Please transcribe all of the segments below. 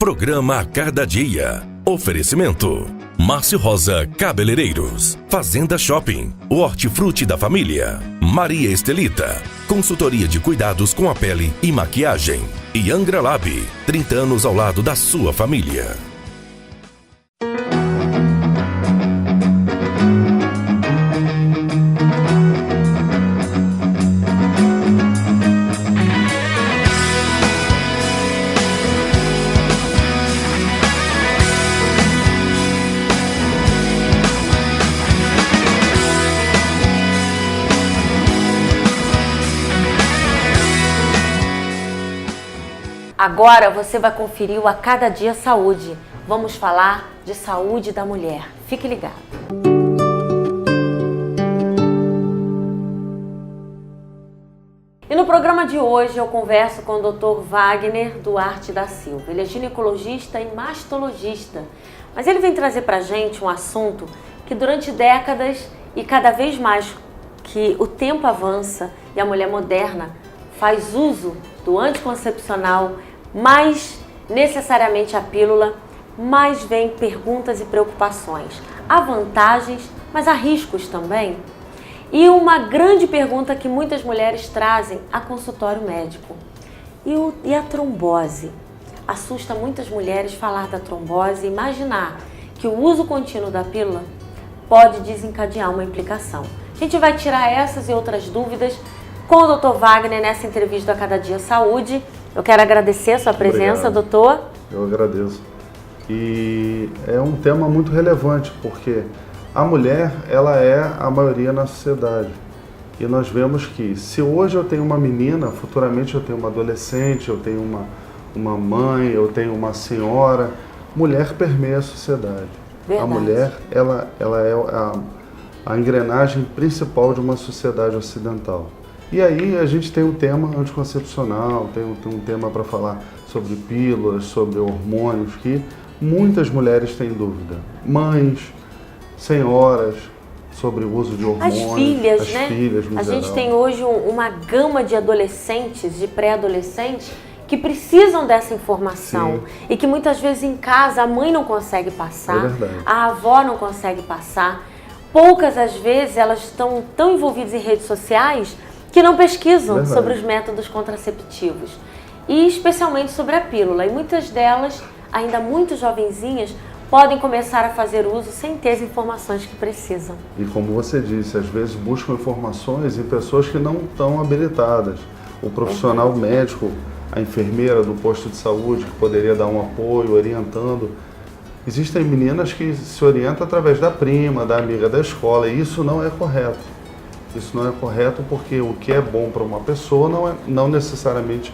Programa a Cada Dia. Oferecimento: Márcio Rosa Cabeleireiros, Fazenda Shopping, o Hortifruti da Família, Maria Estelita, consultoria de cuidados com a pele e maquiagem, e Angra Lab, 30 anos ao lado da sua família. Agora você vai conferir o A Cada Dia Saúde. Vamos falar de saúde da mulher. Fique ligado. E no programa de hoje eu converso com o Dr. Wagner Duarte da Silva. Ele é ginecologista e mastologista, mas ele vem trazer pra gente um assunto que durante décadas e cada vez mais que o tempo avança e a mulher moderna faz uso do anticoncepcional, mais necessariamente a pílula, mais vem perguntas e preocupações. Há vantagens, mas há riscos também. E uma grande pergunta que muitas mulheres trazem a consultório médico. E a trombose? Assusta muitas mulheres falar da trombose e imaginar que o uso contínuo da pílula pode desencadear uma implicação. A gente vai tirar essas e outras dúvidas com o Dr. Wagner nessa entrevista do A Cada Dia Saúde. Eu quero agradecer a sua presença, doutor. Eu agradeço. E é um tema muito relevante, porque a mulher, ela é a maioria na sociedade. E nós vemos que se hoje eu tenho uma menina, futuramente eu tenho uma adolescente, eu tenho uma mãe, eu tenho uma senhora. Mulher permeia a sociedade. Verdade. A mulher, ela é a engrenagem principal de uma sociedade ocidental. E aí a gente tem um tema anticoncepcional, tem um tema para falar sobre pílulas, sobre hormônios, que muitas mulheres têm dúvida. Mães, senhoras, sobre o uso de hormônios. As filhas, as né? filhas, no a geral. gente tem hoje uma gama de adolescentes, de pré-adolescentes, que precisam dessa informação. Sim. E que muitas vezes em casa a mãe não consegue passar, É verdade. a avó não consegue passar. Poucas às vezes elas estão tão envolvidas em redes sociais que não pesquisam Verdade. sobre os métodos contraceptivos e especialmente sobre a pílula. E muitas delas, ainda muito jovenzinhas, podem começar a fazer uso sem ter as informações que precisam. E como você disse, às vezes buscam informações em pessoas que não estão habilitadas. O profissional médico, a enfermeira do posto de saúde, que poderia dar um apoio, orientando. Existem meninas que se orientam através da prima, da amiga da escola, e isso não é correto. Isso não é correto porque o que é bom para uma pessoa não necessariamente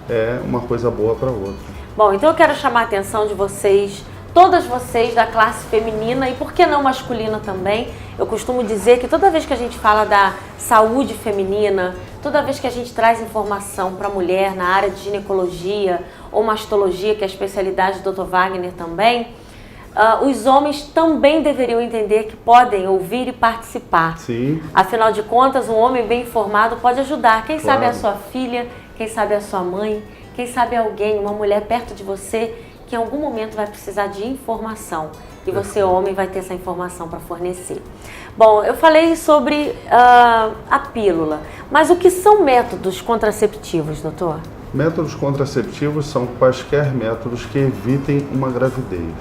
é uma coisa boa para outra. Bom, então eu quero chamar a atenção de vocês, todas vocês da classe feminina e por que não masculina também. Eu costumo dizer que toda vez que a gente fala da saúde feminina, toda vez que a gente traz informação para a mulher na área de ginecologia ou mastologia, que é a especialidade do Dr. Wagner também, os homens também deveriam entender que podem ouvir e participar. Sim. Afinal de contas, um homem bem informado pode ajudar. Quem Claro. sabe a sua filha, quem sabe a sua mãe, quem sabe alguém, uma mulher perto de você, que em algum momento vai precisar de informação. E você, homem, vai ter essa informação para fornecer. Bom, eu falei sobre a pílula, mas o que são métodos contraceptivos, doutor? Métodos contraceptivos são quaisquer métodos que evitem uma gravidez.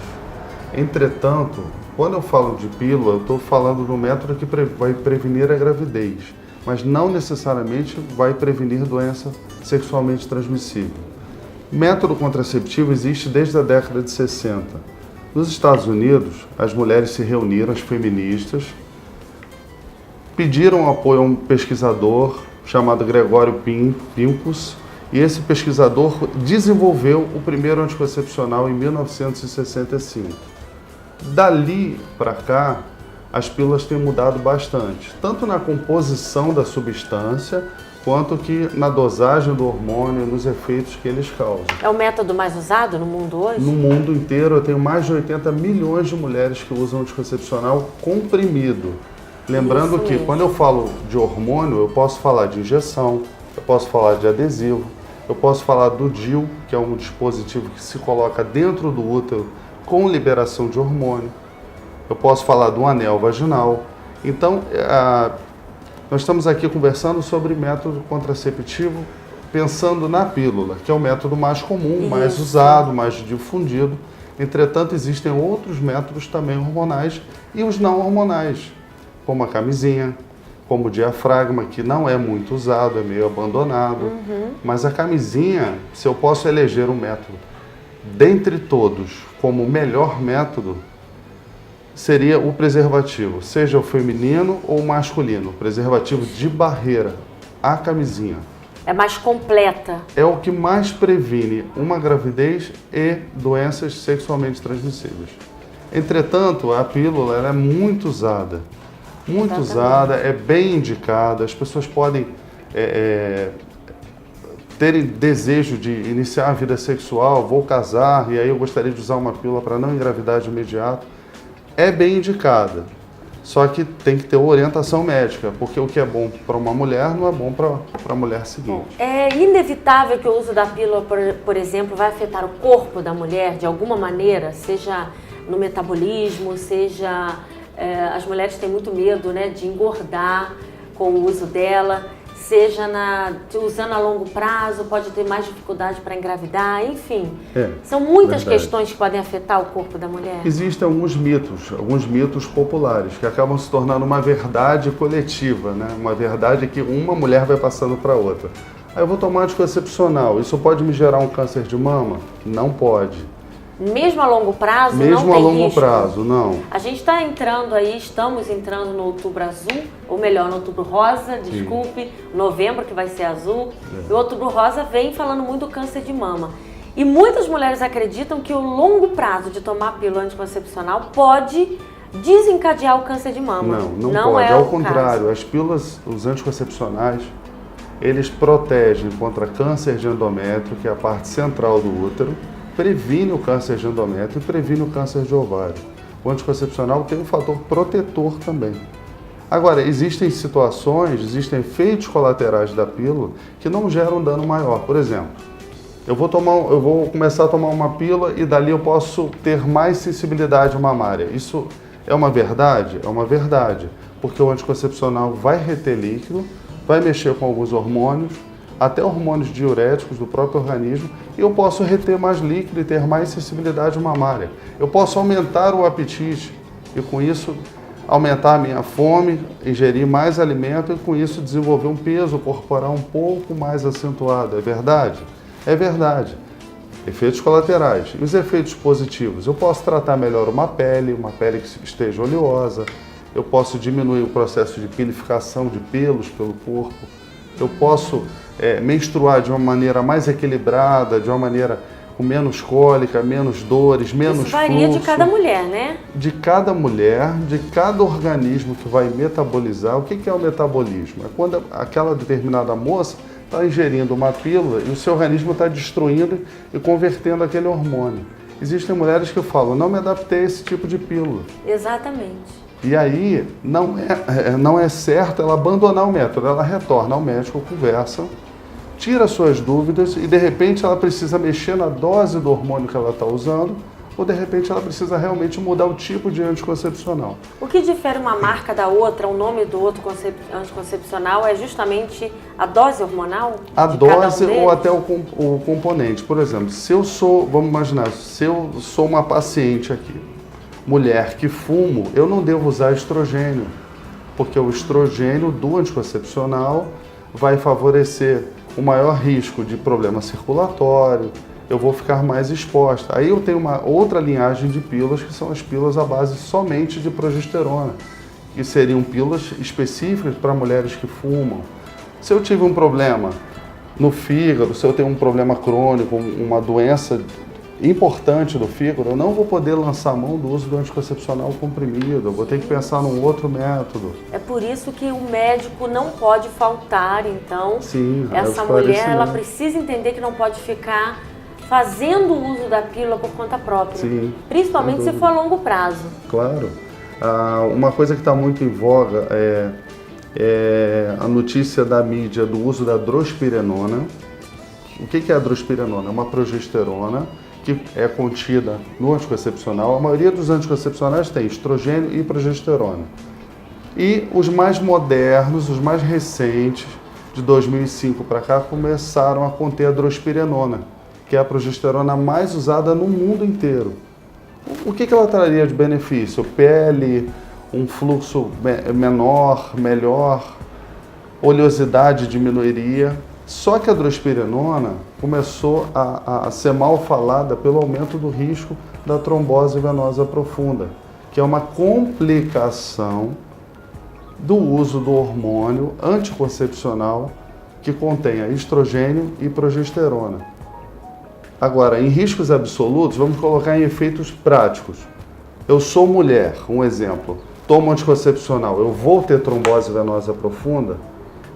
Entretanto, quando eu falo de pílula, eu estou falando do método que vai prevenir a gravidez, mas não necessariamente vai prevenir doença sexualmente transmissível. Método contraceptivo existe desde a década de 60. Nos Estados Unidos, as mulheres se reuniram, as feministas, pediram apoio a um pesquisador chamado Gregório Pincus, e esse pesquisador desenvolveu o primeiro anticoncepcional em 1965. Dali para cá, as pílulas têm mudado bastante, tanto na composição da substância, quanto que na dosagem do hormônio, nos efeitos que eles causam. É o método mais usado no mundo hoje? No mundo inteiro, eu tenho mais de 80 milhões de mulheres que usam anticoncepcional comprimido. Lembrando que quando eu falo de hormônio, eu posso falar de injeção, eu posso falar de adesivo, Eu posso falar do DIU, que é um dispositivo que se coloca dentro do útero com liberação de hormônio. Eu posso falar do anel vaginal. Então, nós estamos aqui conversando sobre método contraceptivo pensando na pílula, que é o método mais comum, mais usado, mais difundido. Entretanto, existem outros métodos também hormonais e os não hormonais, como a camisinha, como o diafragma, que não é muito usado, é meio abandonado. Mas a camisinha, se eu posso eleger um método dentre todos como o melhor método, seria o preservativo, seja o feminino ou o masculino, preservativo de barreira, a camisinha. É mais completa. É o que mais previne uma gravidez e doenças sexualmente transmissíveis. Entretanto, a pílula ela é muito usada. Muito usada, é bem indicada. As pessoas podem terem desejo de iniciar a vida sexual, vou casar e aí eu gostaria de usar uma pílula para não engravidar de imediato. É bem indicada. Só que tem que ter orientação médica, porque o que é bom para uma mulher não é bom para a mulher seguinte. É inevitável que o uso da pílula, por exemplo, vai afetar o corpo da mulher de alguma maneira, seja no metabolismo, seja... as mulheres têm muito medo, né, de engordar com o uso dela, seja usando a longo prazo, pode ter mais dificuldade para engravidar, enfim. São muitas questões que podem afetar o corpo da mulher. Existem alguns mitos populares, que acabam se tornando uma verdade coletiva, né? Uma verdade que uma mulher vai passando para outra. Aí eu vou tomar anticoncepcional, isso pode me gerar um câncer de mama? Não pode. Mesmo a longo prazo, Mesmo não tem a longo risco. prazo, não. A gente está entrando aí, estamos entrando no outubro azul, ou melhor, no outubro rosa, desculpe, novembro que vai ser azul. E o outubro rosa vem falando muito do câncer de mama. E muitas mulheres acreditam que o longo prazo de tomar pílula anticoncepcional pode desencadear o câncer de mama. Não pode. Ao contrário, as pílulas, os anticoncepcionais, eles protegem contra câncer de endométrio, que é a parte central do útero, previne o câncer de endométrio e previne o câncer de ovário. O anticoncepcional tem um fator protetor também. Agora, existem situações, existem efeitos colaterais da pílula que não geram dano maior. Por exemplo, eu vou começar a tomar uma pílula e dali eu posso ter mais sensibilidade mamária. Isso é uma verdade? É uma verdade, porque o anticoncepcional vai reter líquido, vai mexer com alguns hormônios, até hormônios diuréticos do próprio organismo, e eu posso reter mais líquido e ter mais sensibilidade mamária. Eu posso aumentar o apetite e com isso aumentar a minha fome, ingerir mais alimento e com isso desenvolver um peso corporal um pouco mais acentuado. É verdade? É verdade. Efeitos colaterais. E os efeitos positivos? Eu posso tratar melhor uma pele que esteja oleosa, eu posso diminuir o processo de pilificação de pelos pelo corpo, eu posso menstruar de uma maneira mais equilibrada, de uma maneira com menos cólica, menos dores, menos fluxo. Isso varia de cada mulher, né? De cada mulher, de cada organismo que vai metabolizar. O que é o metabolismo? É quando aquela determinada moça está ingerindo uma pílula e o seu organismo está destruindo e convertendo aquele hormônio. Existem mulheres que falam, não me adaptei a esse tipo de pílula. Exatamente. E aí não é certo ela abandonar o método, ela retorna ao médico, conversa, tira suas dúvidas e de repente ela precisa mexer na dose do hormônio que ela está usando ou de repente ela precisa realmente mudar o tipo de anticoncepcional. O que difere uma marca da outra, o nome do outro anticoncepcional é justamente a dose hormonal? A dose ou até o componente. Por exemplo, vamos imaginar, se eu sou uma paciente aqui, mulher que fumo, eu não devo usar estrogênio, porque o estrogênio do anticoncepcional vai favorecer o maior risco de problema circulatório, eu vou ficar mais exposta. Aí eu tenho uma outra linhagem de pílulas, que são as pílulas à base somente de progesterona, que seriam pílulas específicas para mulheres que fumam. Se eu tive um problema no fígado, se eu tenho um problema crônico, uma doença importante do fígado, eu não vou poder lançar a mão do uso do anticoncepcional comprimido, eu vou ter que pensar num outro método. É por isso que o médico não pode faltar, então. Sim, essa mulher ela precisa entender que não pode ficar fazendo o uso da pílula por conta própria. Sim, principalmente se for a longo prazo. Claro. Uma coisa que está muito em voga é a notícia da mídia do uso da drospirenona, O que é a drospirenona? É uma progesterona que é contida no anticoncepcional. A maioria dos anticoncepcionais tem estrogênio e progesterona. E os mais modernos, os mais recentes, de 2005 para cá, começaram a conter a drospirenona, que é a progesterona mais usada no mundo inteiro. O que ela traria de benefício? Pele, um fluxo menor, melhor, oleosidade diminuiria. Só que a drospirenona começou a ser mal falada pelo aumento do risco da trombose venosa profunda, que é uma complicação do uso do hormônio anticoncepcional que contém estrogênio e progesterona. Agora, em riscos absolutos, vamos colocar em efeitos práticos. Eu sou mulher, um exemplo, tomo anticoncepcional, eu vou ter trombose venosa profunda?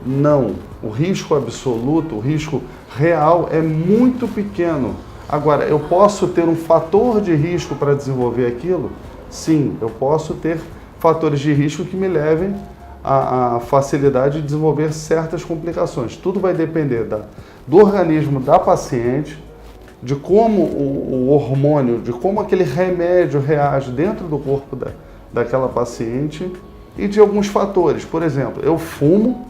Não. O risco absoluto, o risco real é muito pequeno. Agora, eu posso ter um fator de risco para desenvolver aquilo? Sim, eu posso ter fatores de risco que me levem à facilidade de desenvolver certas complicações. Tudo vai depender do organismo da paciente, de como o hormônio, de como aquele remédio reage dentro do corpo daquela paciente e de alguns fatores. Por exemplo, eu fumo,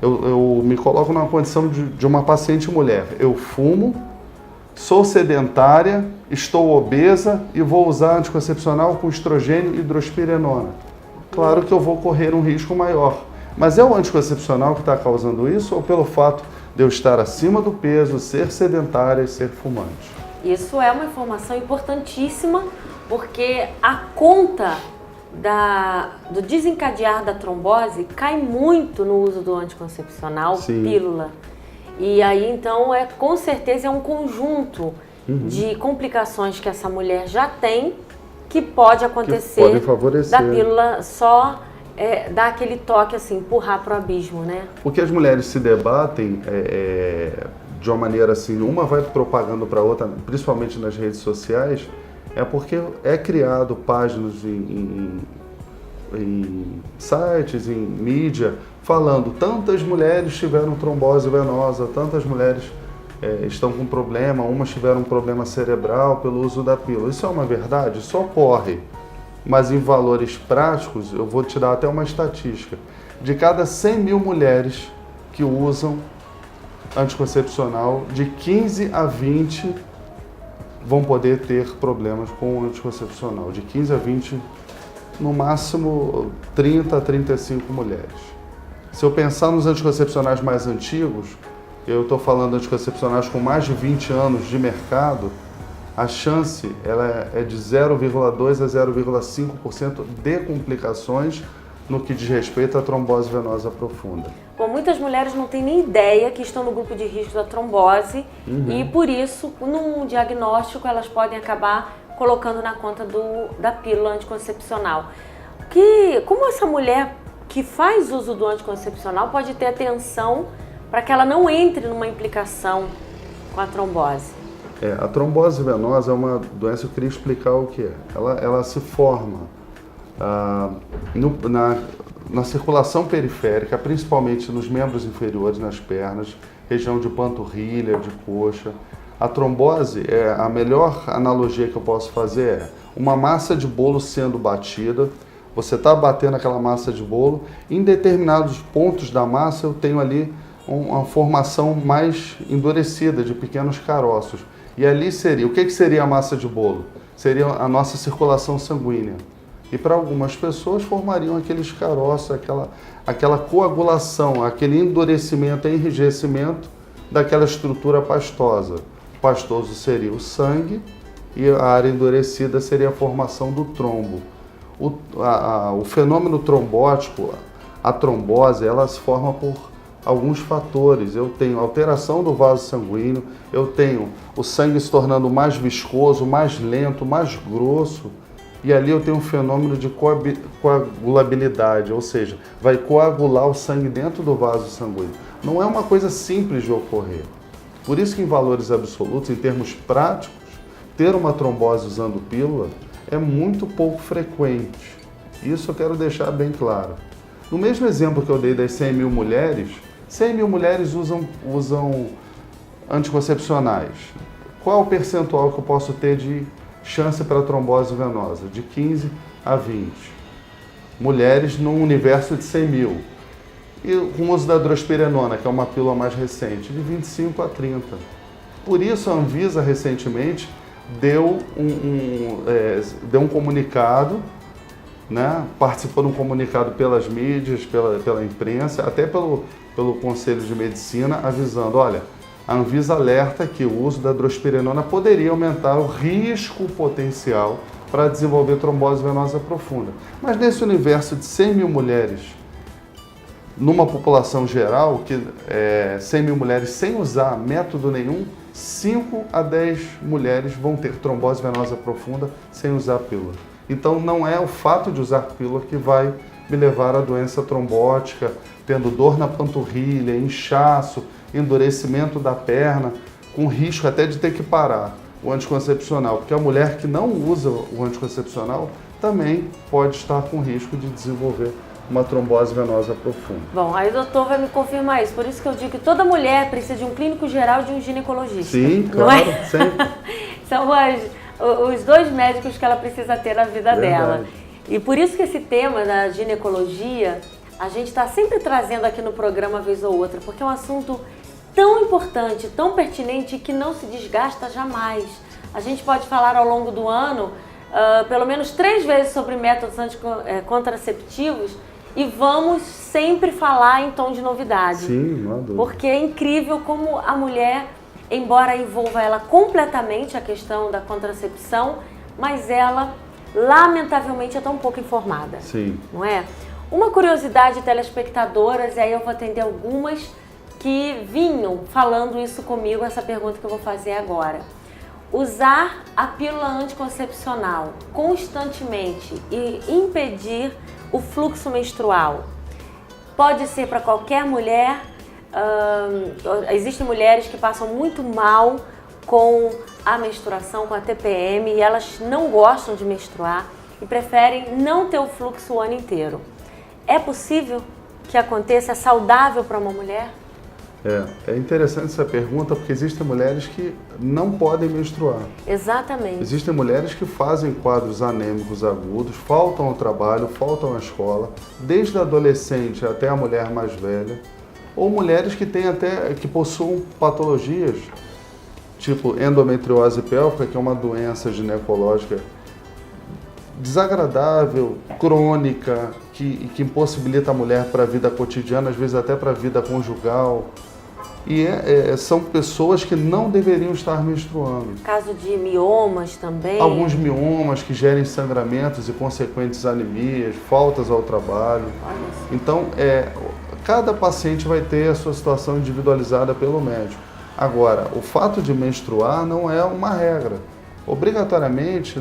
eu me coloco numa condição de uma paciente mulher. Eu fumo, sou sedentária, estou obesa e vou usar anticoncepcional com estrogênio e drospirenona. Claro que eu vou correr um risco maior. Mas é o anticoncepcional que está causando isso ou pelo fato de eu estar acima do peso, ser sedentária e ser fumante? Isso é uma informação importantíssima, porque a conta do desencadear da trombose cai muito no uso do anticoncepcional, Sim. pílula. E aí, então, com certeza é um conjunto de complicações que essa mulher já tem, que pode acontecer, que podem favorecer. Da pílula só dar aquele toque, assim, empurrar para o abismo, né? Porque as mulheres se debatem de uma maneira assim, uma vai propagando para a outra, principalmente nas redes sociais, é porque é criado páginas em sites, em mídia, falando tantas mulheres tiveram trombose venosa, tantas mulheres estão com problema, umas tiveram um problema cerebral pelo uso da pílula. Isso é uma verdade? Isso ocorre. Mas em valores práticos, eu vou te dar até uma estatística. De cada 100 mil mulheres que usam anticoncepcional, de 15 a 20 vão poder ter problemas com o anticoncepcional. De 15 a 20, no máximo 30 a 35 mulheres. Se eu pensar nos anticoncepcionais mais antigos, eu estou falando de anticoncepcionais com mais de 20 anos de mercado, a chance ela é de 0,2 a 0,5% de complicações no que diz respeito à trombose venosa profunda. Bom, muitas mulheres não têm nem ideia que estão no grupo de risco da trombose e, por isso, num diagnóstico, elas podem acabar colocando na conta da pílula anticoncepcional. Como essa mulher que faz uso do anticoncepcional pode ter atenção para que ela não entre numa implicação com a trombose? A trombose venosa é uma doença, eu queria explicar o que é. Ela se forma na circulação periférica, principalmente nos membros inferiores, nas pernas, região de panturrilha, de coxa. A trombose, a melhor analogia que eu posso fazer é uma massa de bolo sendo batida. Você está batendo aquela massa de bolo, em determinados pontos da massa eu tenho ali uma formação mais endurecida de pequenos caroços. E ali seria, o que seria a massa de bolo? Seria a nossa circulação sanguínea. E para algumas pessoas formariam aqueles caroços, aquela coagulação, aquele endurecimento, enrijecimento daquela estrutura pastosa. O pastoso seria o sangue e a área endurecida seria a formação do trombo. O fenômeno trombótico, a trombose, ela se forma por alguns fatores. Eu tenho alteração do vaso sanguíneo, eu tenho o sangue se tornando mais viscoso, mais lento, mais grosso, e ali eu tenho um fenômeno de coagulabilidade, ou seja, vai coagular o sangue dentro do vaso sanguíneo. Não é uma coisa simples de ocorrer. Por isso que em valores absolutos, em termos práticos, ter uma trombose usando pílula é muito pouco frequente. Isso eu quero deixar bem claro. No mesmo exemplo que eu dei das 100 mil mulheres, 100 mil mulheres usam anticoncepcionais, qual é o percentual que eu posso ter de chance para trombose venosa? De 15 a 20. Mulheres num universo de 100 mil. E com o uso da drospirenona, que é uma pílula mais recente, de 25 a 30. Por isso a Anvisa recentemente deu um comunicado, né? Participou de um comunicado pelas mídias, pela imprensa, até pelo Conselho de Medicina, avisando, olha, a Anvisa alerta que o uso da drospirenona poderia aumentar o risco potencial para desenvolver trombose venosa profunda. Mas nesse universo de 100 mil mulheres, numa população geral, 100 mil mulheres sem usar método nenhum, 5 a 10 mulheres vão ter trombose venosa profunda sem usar pílula. Então não é o fato de usar pílula que vai me levar à doença trombótica, tendo dor na panturrilha, inchaço, endurecimento da perna, com risco até de ter que parar o anticoncepcional, porque a mulher que não usa o anticoncepcional também pode estar com risco de desenvolver uma trombose venosa profunda. Bom, aí o doutor vai me confirmar isso, por isso que eu digo que toda mulher precisa de um clínico geral e de um ginecologista. Sim, não claro, é? sempre. São os dois médicos que ela precisa ter na vida dela. E por isso que esse tema da ginecologia, a gente está sempre trazendo aqui no programa vez ou outra, porque é um assunto tão importante, tão pertinente, que não se desgasta jamais. A gente pode falar ao longo do ano, pelo menos 3 vezes sobre métodos contraceptivos, e vamos sempre falar em tom de novidade. Sim, não há dúvida. Porque é incrível como a mulher, embora envolva ela completamente a questão da contracepção, mas ela, lamentavelmente, é tão pouco informada. Sim. Não é? Uma curiosidade, telespectadoras, e aí eu vou atender algumas que vinham falando isso comigo, essa pergunta que eu vou fazer agora. Usar a pílula anticoncepcional constantemente e impedir o fluxo menstrual pode ser para qualquer mulher. Existem mulheres que passam muito mal com a menstruação, com a TPM, e elas não gostam de menstruar e preferem não ter o fluxo o ano inteiro. É possível que aconteça? É saudável para uma mulher? É interessante essa pergunta, porque existem mulheres que não podem menstruar. Exatamente. Existem mulheres que fazem quadros anêmicos agudos, faltam ao trabalho, faltam à escola, desde a adolescente até a mulher mais velha, ou mulheres que possuem patologias, tipo endometriose pélvica, que é uma doença ginecológica desagradável, crônica, que impossibilita a mulher para a vida cotidiana, às vezes até para a vida conjugal. E são pessoas que não deveriam estar menstruando. Caso de miomas também. Alguns miomas que gerem sangramentos e consequentes anemias, faltas ao trabalho. Então, cada paciente vai ter a sua situação individualizada pelo médico. Agora, o fato de menstruar não é uma regra. Obrigatoriamente,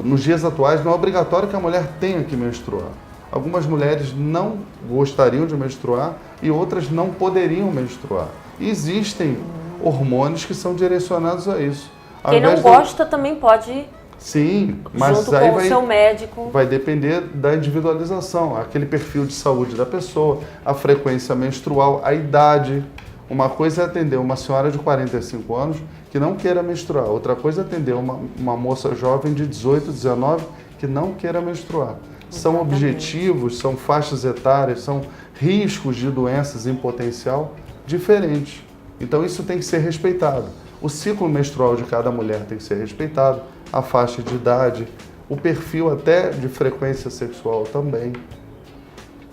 nos dias atuais, não é obrigatório que a mulher tenha que menstruar. Algumas mulheres não gostariam de menstruar e outras não poderiam menstruar. E existem hormônios que são direcionados a isso. Quem não gosta também pode. Sim, mas junto aí com o seu médico. Vai depender da individualização, aquele perfil de saúde da pessoa, a frequência menstrual, a idade. Uma coisa é atender uma senhora de 45 anos que não queira menstruar, outra coisa é atender uma moça jovem de 18, 19 que não queira menstruar. São objetivos, são faixas etárias, são riscos de doenças em potencial diferentes. Então isso tem que ser respeitado. O ciclo menstrual de cada mulher tem que ser respeitado, a faixa de idade, o perfil até de frequência sexual também.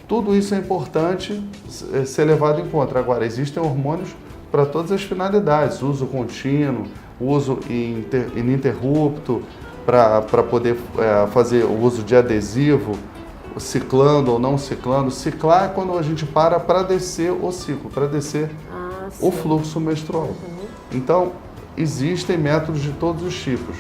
Tudo isso é importante ser levado em conta. Agora, existem hormônios para todas as finalidades, uso contínuo, uso ininterrupto, para poder fazer o uso de adesivo, ciclando ou não ciclando. Ciclar é quando a gente para descer o ciclo, para descer o fluxo menstrual. Então, existem métodos de todos os tipos.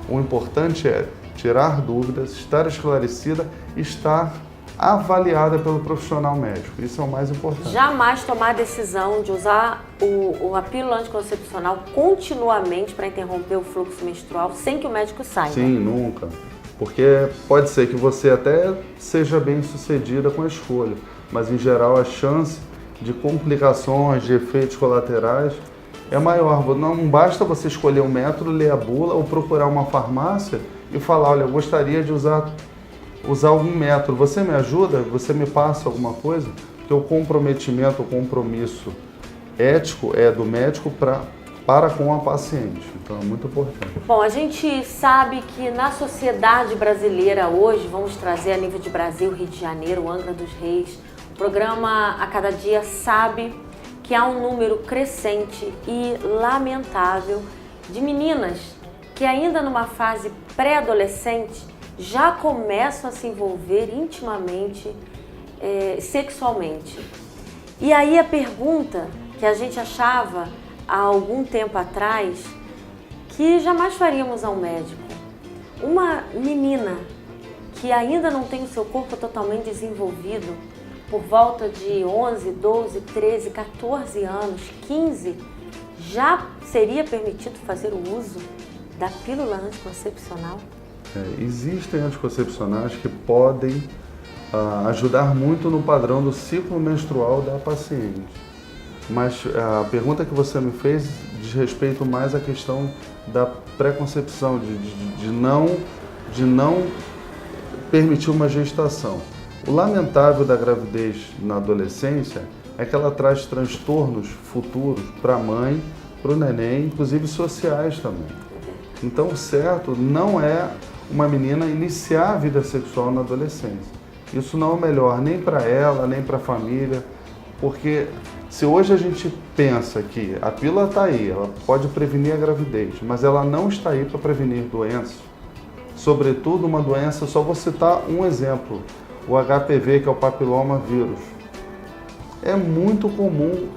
O importante é tirar dúvidas, estar esclarecida e estar avaliada pelo profissional médico. Isso é o mais importante. Jamais tomar a decisão de usar a pílula anticoncepcional continuamente para interromper o fluxo menstrual sem que o médico saiba. Sim, nunca. Porque pode ser que você até seja bem sucedida com a escolha, mas em geral a chance de complicações, de efeitos colaterais é maior. Não basta você escolher um método, ler a bula ou procurar uma farmácia e falar, olha, eu gostaria de usar algum método. Você me ajuda? Você me passa alguma coisa? Porque o comprometimento, o compromisso ético é do médico para com a paciente. Então é muito importante. Bom, a gente sabe que na sociedade brasileira hoje, vamos trazer a nível de Brasil, Rio de Janeiro, Angra dos Reis, o programa A Cada Dia sabe que há um número crescente e lamentável de meninas que ainda numa fase pré-adolescente já começam a se envolver intimamente, sexualmente. E aí a pergunta que a gente achava há algum tempo atrás que jamais faríamos ao médico. Uma menina que ainda não tem o seu corpo totalmente desenvolvido, por volta de 11, 12, 13, 14 anos, 15, já seria permitido fazer o uso da pílula anticoncepcional? Existem anticoncepcionais que podem ajudar muito no padrão do ciclo menstrual da paciente. Mas a pergunta que você me fez diz respeito mais à questão da pré-concepção, de não permitir uma gestação. O lamentável da gravidez na adolescência é que ela traz transtornos futuros para a mãe, para o neném, inclusive sociais também. Então, o certo não é uma menina iniciar a vida sexual na adolescência. Isso não é o melhor nem para ela, nem para a família, porque se hoje a gente pensa que a pílula está aí, ela pode prevenir a gravidez, mas ela não está aí para prevenir doenças, sobretudo uma doença, só vou citar um exemplo, o HPV, que é o papiloma vírus. É muito comum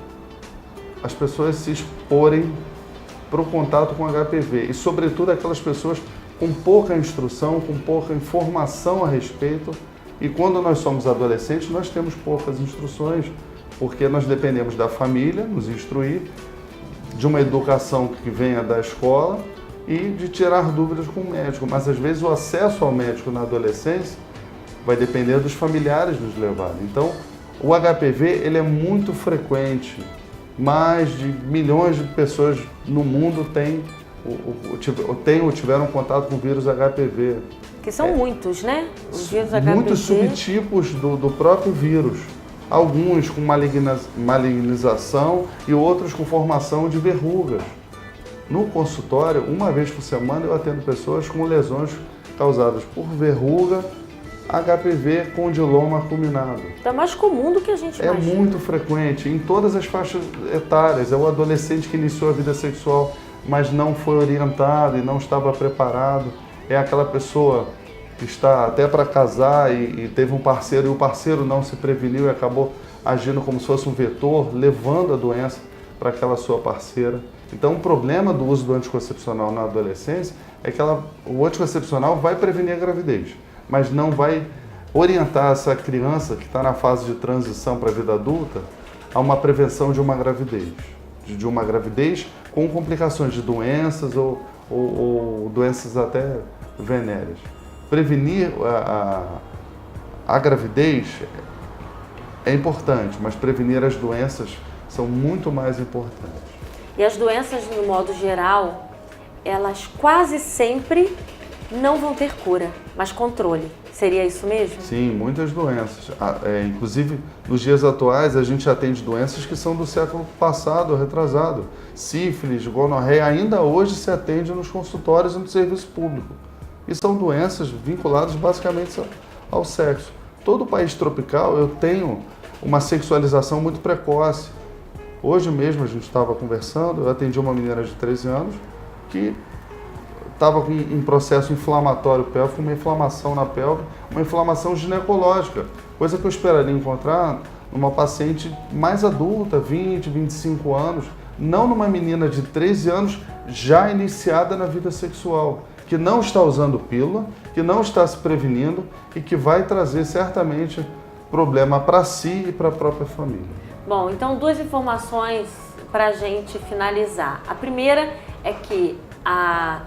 as pessoas se exporem para o contato com HPV e, sobretudo, aquelas pessoas com pouca instrução, com pouca informação a respeito. E quando nós somos adolescentes, nós temos poucas instruções, porque nós dependemos da família, nos instruir, de uma educação que venha da escola e de tirar dúvidas com o médico. Mas, às vezes, o acesso ao médico na adolescência vai depender dos familiares nos levarem. Então, o HPV ele é muito frequente. Mais de milhões de pessoas no mundo têm ou tiveram contato com o vírus HPV. Que são muitos, né? Os vírus HPV. Muitos subtipos do próprio vírus. Alguns com malignização e outros com formação de verrugas. No consultório, uma vez por semana, eu atendo pessoas com lesões causadas por verruga, HPV condiloma acuminado. É mais comum do que a gente imagina. É muito frequente, em todas as faixas etárias. É o adolescente que iniciou a vida sexual, mas não foi orientado e não estava preparado. É aquela pessoa que está até para casar e teve um parceiro e o parceiro não se preveniu e acabou agindo como se fosse um vetor, levando a doença para aquela sua parceira. Então, o problema do uso do anticoncepcional na adolescência é que o anticoncepcional vai prevenir a gravidez, mas não vai orientar essa criança que está na fase de transição para a vida adulta a uma prevenção de uma gravidez com complicações de doenças ou doenças até venéreas. Prevenir a gravidez é importante, mas prevenir as doenças são muito mais importantes. E as doenças, no modo geral, elas quase sempre não vão ter cura, mas controle. Seria isso mesmo? Sim, muitas doenças. Inclusive, nos dias atuais, a gente atende doenças que são do século passado, retrasado. Sífilis, gonorreia, ainda hoje se atende nos consultórios e no serviço público. E são doenças vinculadas basicamente ao sexo. Todo país tropical eu tenho uma sexualização muito precoce. Hoje mesmo a gente estava conversando, eu atendi uma menina de 13 anos que estava com um processo inflamatório pélvico, uma inflamação na pelve, uma inflamação ginecológica, coisa que eu esperaria encontrar numa paciente mais adulta, 20, 25 anos, não numa menina de 13 anos já iniciada na vida sexual, que não está usando pílula, que não está se prevenindo e que vai trazer certamente problema para si e para a própria família. Bom, então duas informações para a gente finalizar. A primeira é que a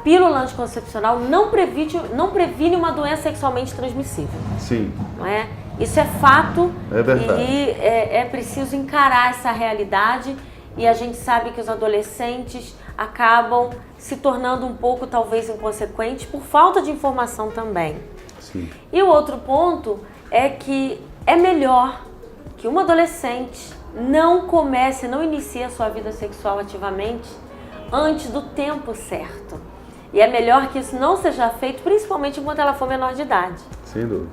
pílula anticoncepcional não previne uma doença sexualmente transmissível. Sim. Não é? Isso é fato. É verdade. E é preciso encarar essa realidade, e a gente sabe que os adolescentes acabam se tornando um pouco, talvez, inconsequentes por falta de informação também. Sim. E o outro ponto é que é melhor que uma adolescente não inicie a sua vida sexual ativamente antes do tempo certo. E é melhor que isso não seja feito, principalmente enquanto ela for menor de idade. Sem dúvida.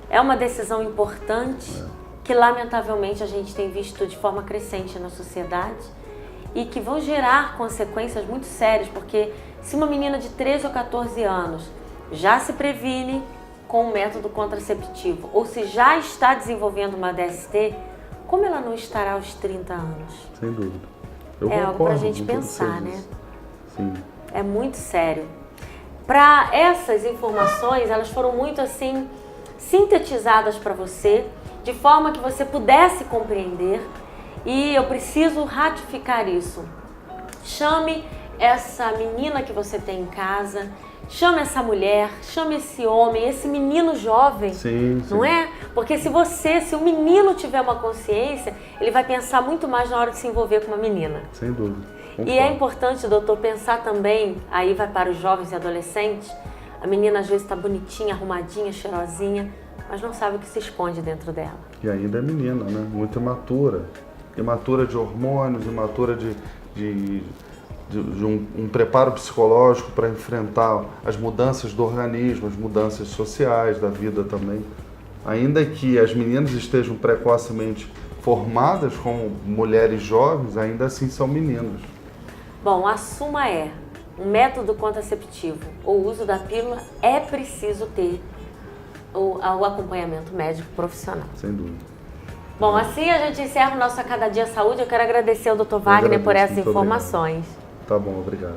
É uma decisão importante que, lamentavelmente, a gente tem visto de forma crescente na sociedade e que vão gerar consequências muito sérias, porque se uma menina de 13 ou 14 anos já se previne com um método contraceptivo, ou se já está desenvolvendo uma DST, como ela não estará aos 30 anos? Sem dúvida. É algo para a gente pensar, né? Sim. É muito sério. Para essas informações, elas foram muito assim sintetizadas para você, de forma que você pudesse compreender, e eu preciso ratificar isso. Chame essa menina que você tem em casa, chame essa mulher, chame esse homem, esse menino jovem, sim. Não é? Porque se o menino tiver uma consciência, ele vai pensar muito mais na hora de se envolver com uma menina. Sem dúvida. E é importante, doutor, pensar também, aí vai para os jovens e adolescentes, a menina às vezes está bonitinha, arrumadinha, cheirosinha, mas não sabe o que se esconde dentro dela. E ainda é menina, né? Muito imatura. Imatura de hormônios, imatura de um preparo psicológico para enfrentar as mudanças do organismo, as mudanças sociais da vida também. Ainda que as meninas estejam precocemente formadas como mulheres jovens, ainda assim são meninos. Bom, a suma é, um método contraceptivo ou o uso da pílula é preciso ter o acompanhamento médico profissional. Sem dúvida. Bom, assim a gente encerra o nosso A Cada Dia Saúde. Eu quero agradecer ao Dr. Wagner por essas informações. Obrigado. Tá bom, obrigado.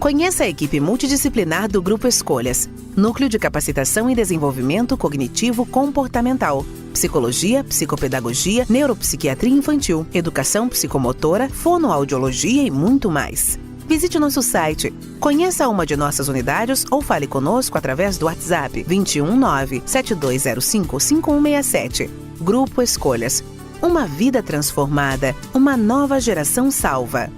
Conheça a equipe multidisciplinar do Grupo Escolhas, Núcleo de Capacitação e Desenvolvimento Cognitivo Comportamental, Psicologia, Psicopedagogia, Neuropsiquiatria Infantil, Educação Psicomotora, Fonoaudiologia e muito mais. Visite nosso site, conheça uma de nossas unidades ou fale conosco através do WhatsApp 219-7205-5167. Grupo Escolhas. Uma vida transformada, uma nova geração salva.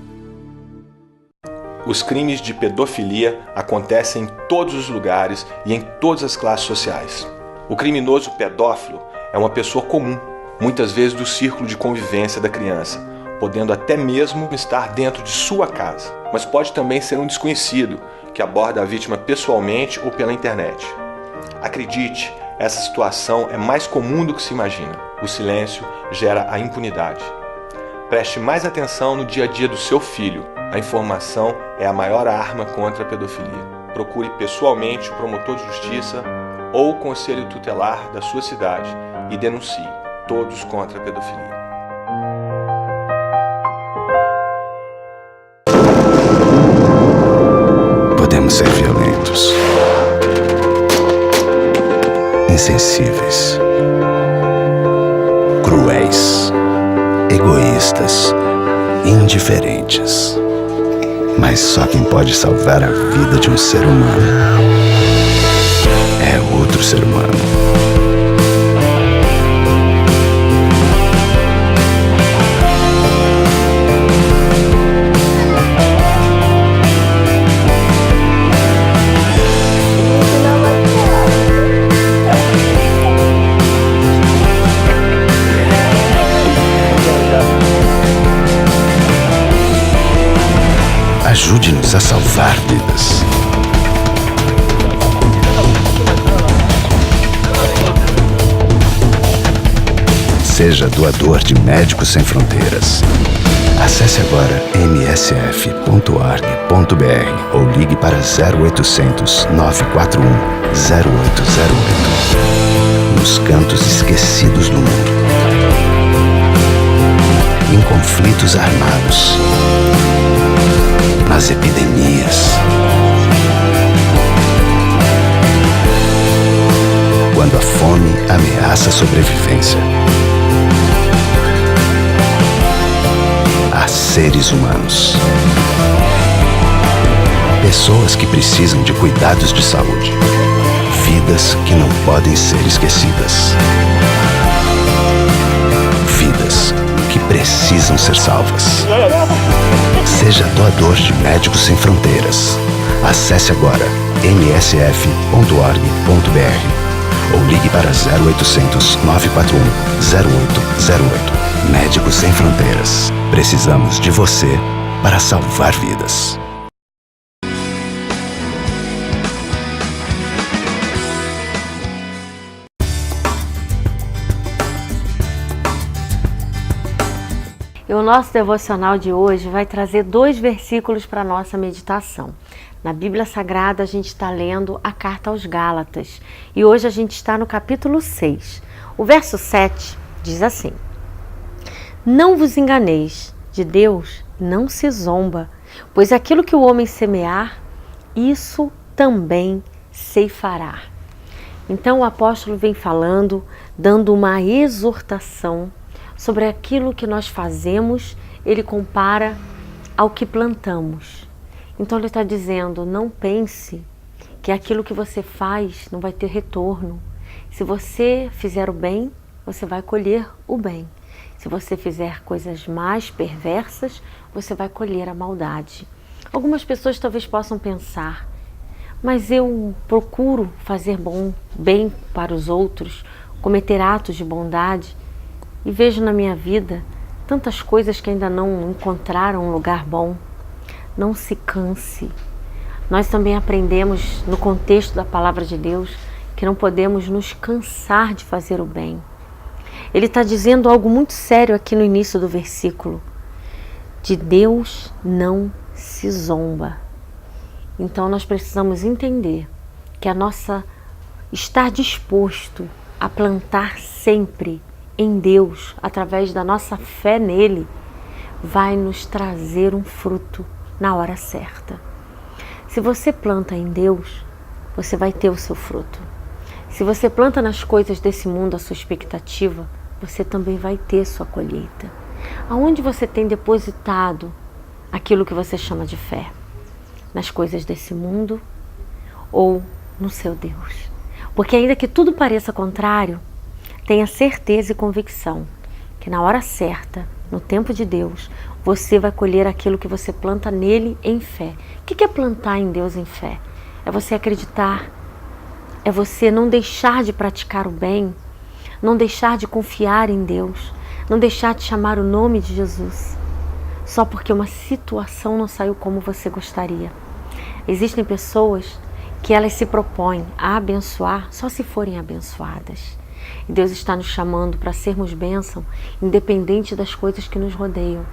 Os crimes de pedofilia acontecem em todos os lugares e em todas as classes sociais. O criminoso pedófilo é uma pessoa comum, muitas vezes do círculo de convivência da criança, podendo até mesmo estar dentro de sua casa. Mas pode também ser um desconhecido, que aborda a vítima pessoalmente ou pela internet. Acredite, essa situação é mais comum do que se imagina. O silêncio gera a impunidade. Preste mais atenção no dia a dia do seu filho. A informação é a maior arma contra a pedofilia. Procure pessoalmente o promotor de justiça ou o conselho tutelar da sua cidade e denuncie. Todos contra a pedofilia. Podemos ser violentos, insensíveis, cruéis, egoístas, indiferentes. Mas só quem pode salvar a vida de um ser humano é outro ser humano. Ajude-nos a salvar vidas. Seja doador de Médicos Sem Fronteiras. Acesse agora msf.org.br ou ligue para 0800 941 0808. Nos cantos esquecidos do mundo. Em conflitos armados. Nas epidemias. Quando a fome ameaça a sobrevivência. a seres humanos. Pessoas que precisam de cuidados de saúde. Vidas que não podem ser esquecidas. Vidas que precisam ser salvas. Seja doador de Médicos Sem Fronteiras. Acesse agora msf.org.br ou ligue para 0800 941 0808. Médicos Sem Fronteiras. Precisamos de você para salvar vidas. E o nosso devocional de hoje vai trazer 2 versículos para a nossa meditação. Na Bíblia Sagrada a gente está lendo a carta aos Gálatas e hoje a gente está no capítulo 6. O verso 7 diz assim: Não vos enganeis, de Deus não se zomba, pois aquilo que o homem semear, isso também ceifará. Então o apóstolo vem falando, dando uma exortação sobre aquilo que nós fazemos, ele compara ao que plantamos. Então ele está dizendo, não pense que aquilo que você faz não vai ter retorno. Se você fizer o bem, você vai colher o bem. Se você fizer coisas mais perversas, você vai colher a maldade. Algumas pessoas talvez possam pensar, mas eu procuro fazer bem para os outros, cometer atos de bondade, e vejo na minha vida tantas coisas que ainda não encontraram um lugar bom. Não se canse. Nós também aprendemos no contexto da palavra de Deus que não podemos nos cansar de fazer o bem. Ele está dizendo algo muito sério aqui no início do versículo. De Deus não se zomba. Então nós precisamos entender que a nossa estar disposto a plantar sempre em Deus, através da nossa fé nele, vai nos trazer um fruto na hora certa. Se você planta em Deus, você vai ter o seu fruto. Se você planta nas coisas desse mundo a sua expectativa, você também vai ter sua colheita. Aonde você tem depositado aquilo que você chama de fé? Nas coisas desse mundo ou no seu Deus? Porque ainda que tudo pareça contrário, tenha certeza e convicção que na hora certa, no tempo de Deus, você vai colher aquilo que você planta nele em fé. O que é plantar em Deus em fé? É você acreditar, é você não deixar de praticar o bem, não deixar de confiar em Deus, não deixar de chamar o nome de Jesus, só porque uma situação não saiu como você gostaria. Existem pessoas que elas se propõem a abençoar só se forem abençoadas. E Deus está nos chamando para sermos bênção, independente das coisas que nos rodeiam.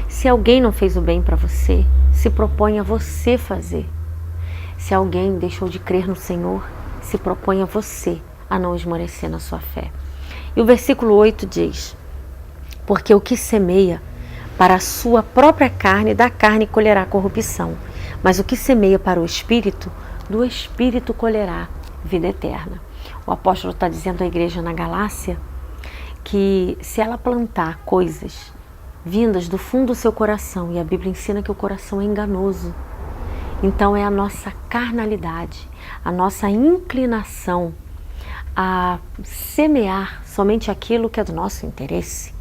Se alguém não fez o bem para você, se propõe a você fazer. Se alguém deixou de crer no Senhor, se propõe a você a não esmorecer na sua fé. E o versículo 8 diz: Porque o que semeia para a sua própria carne, da carne colherá corrupção. Mas o que semeia para o Espírito, do Espírito colherá vida eterna. O apóstolo está dizendo à igreja na Galácia que se ela plantar coisas vindas do fundo do seu coração, e a Bíblia ensina que o coração é enganoso, então é a nossa carnalidade, a nossa inclinação a semear somente aquilo que é do nosso interesse.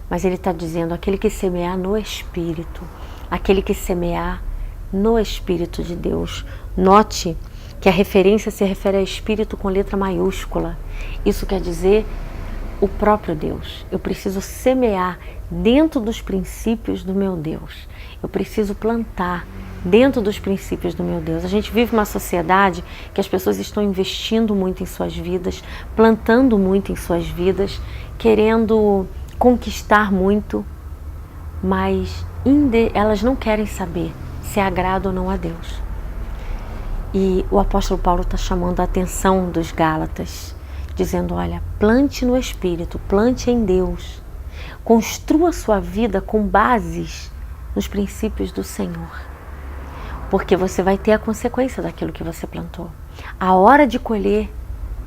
Mas ele está dizendo, aquele que semear no Espírito, aquele que semear no Espírito de Deus. Note que a referência se refere a Espírito com letra maiúscula. Isso quer dizer o próprio Deus. Eu preciso semear dentro dos princípios do meu Deus. Eu preciso plantar dentro dos princípios do meu Deus. A gente vive uma sociedade que as pessoas estão investindo muito em suas vidas, plantando muito em suas vidas, querendo conquistar muito, mas elas não querem saber se agrada ou não a Deus. E o apóstolo Paulo está chamando a atenção dos Gálatas, dizendo, olha, plante no Espírito, plante em Deus, construa sua vida com bases nos princípios do Senhor, porque você vai ter a consequência daquilo que você plantou. A hora de colher,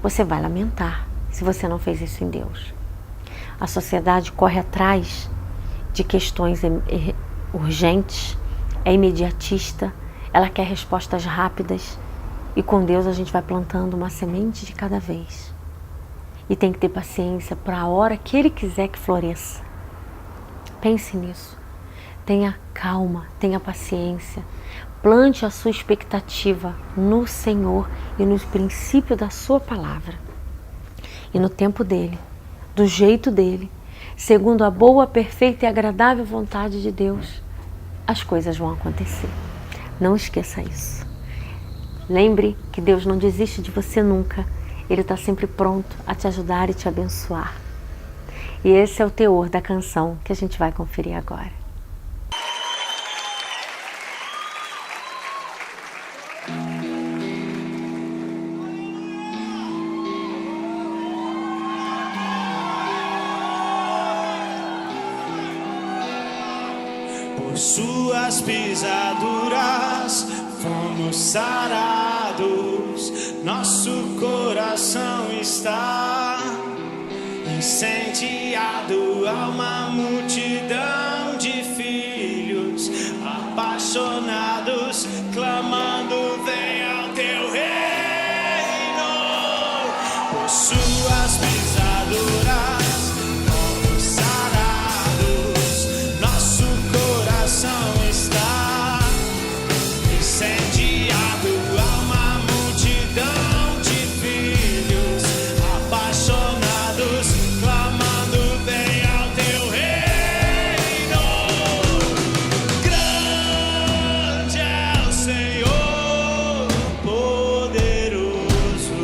você vai lamentar se você não fez isso em Deus. A sociedade corre atrás de questões urgentes, é imediatista, ela quer respostas rápidas, e com Deus a gente vai plantando uma semente de cada vez. E tem que ter paciência para a hora que Ele quiser que floresça. Pense nisso. Tenha calma, tenha paciência. Plante a sua expectativa no Senhor e nos princípios da sua palavra. E no tempo dele, do jeito dele, segundo a boa, perfeita e agradável vontade de Deus, as coisas vão acontecer. Não esqueça isso. Lembre que Deus não desiste de você nunca. Ele está sempre pronto a te ajudar e te abençoar. E esse é o teor da canção que a gente vai conferir agora. Por suas pisaduras fomos sarados, nosso coração está incendiado a uma multidão de filhos apaixonados, clamando: venha ao teu reino. Por suas pisaduras fomos sarados, nosso coração está incendiado a uma multidão de filhos apaixonados, clamando: venha ao teu reino. Grande é o Senhor, poderoso.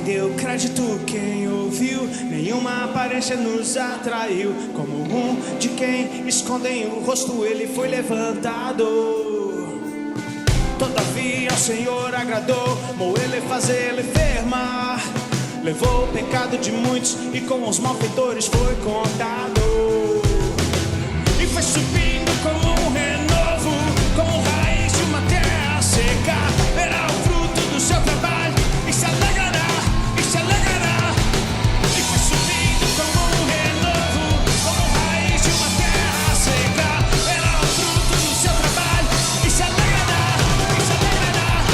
deu crédito quem ouviu, nenhuma aparência nos atraiu. Como um de quem escondem o rosto, ele foi levantado. Todavia o Senhor agradou, mou ele fazê-lo enfermar. Levou o pecado de muitos e com os malfeitores foi contado. E foi subindo como um renovo, como raiz de uma terra seca. Verá o fruto do seu trabalho e se alegrará, e se alegrará. E foi subindo como um renovo, como raiz de uma terra seca. Verá o fruto do seu trabalho e se alegrará, e se alegrará.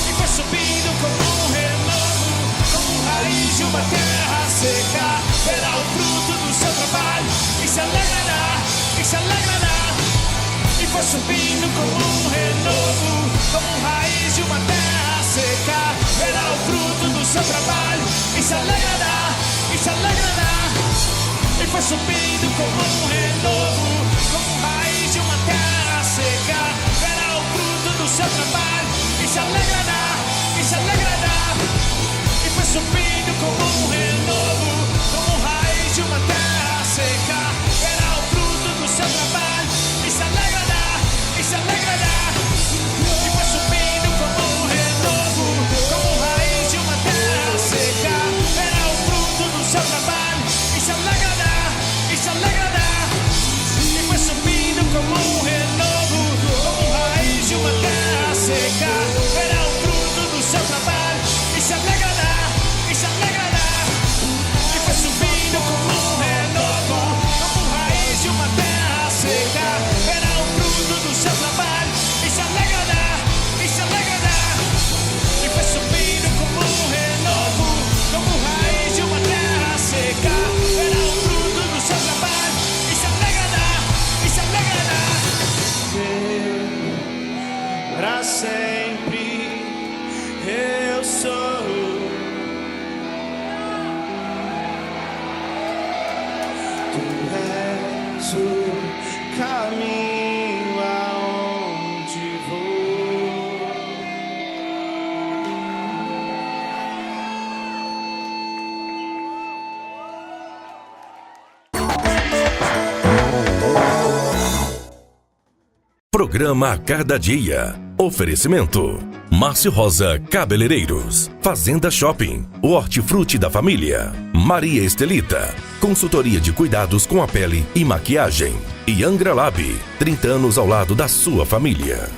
E foi subindo como um renovo, como raiz de uma terra seca. Verá o fruto do seu trabalho e se alegrará, e se alegrará. E foi subindo como um renovo, como raiz de uma terra seca. Verá o fruto do seu trabalho e se alegrará, e se alegrará. E foi subindo como um renovo, como raiz de uma terra seca. Verá o fruto do seu trabalho e se alegrará, e se alegrará. E foi subindo como um renovo, como raiz de uma terra seca. Verá o fruto do seu trabalho e se alegrará, e se alegrará. E foi subindo como um renovo, como raiz de uma terra seca. Verá o fruto do seu trabalho e se alegrará, e se alegrará. E foi subindo como um renovo, como raiz de uma terra seca. Verá o fruto do seu trabalho e se alegrará, e se alegrará. E foi subindo como um renovo, como raiz de uma terra seca. Verá o fruto do seu trabalho e se alegrará, e se alegrará. E foi subindo como um renovo, como raiz de uma terra seca. Verá o fruto do seu trabalho e se alegrará, e se alegrará. Para sempre eu sou. Tu és o caminho aonde vou. Programa a Cada Dia. Oferecimento: Márcio Rosa Cabeleireiros, Fazenda Shopping, o Hortifruti da Família, Maria Estelita, consultoria de cuidados com a pele e maquiagem, e Angra Lab, 30 anos ao lado da sua família.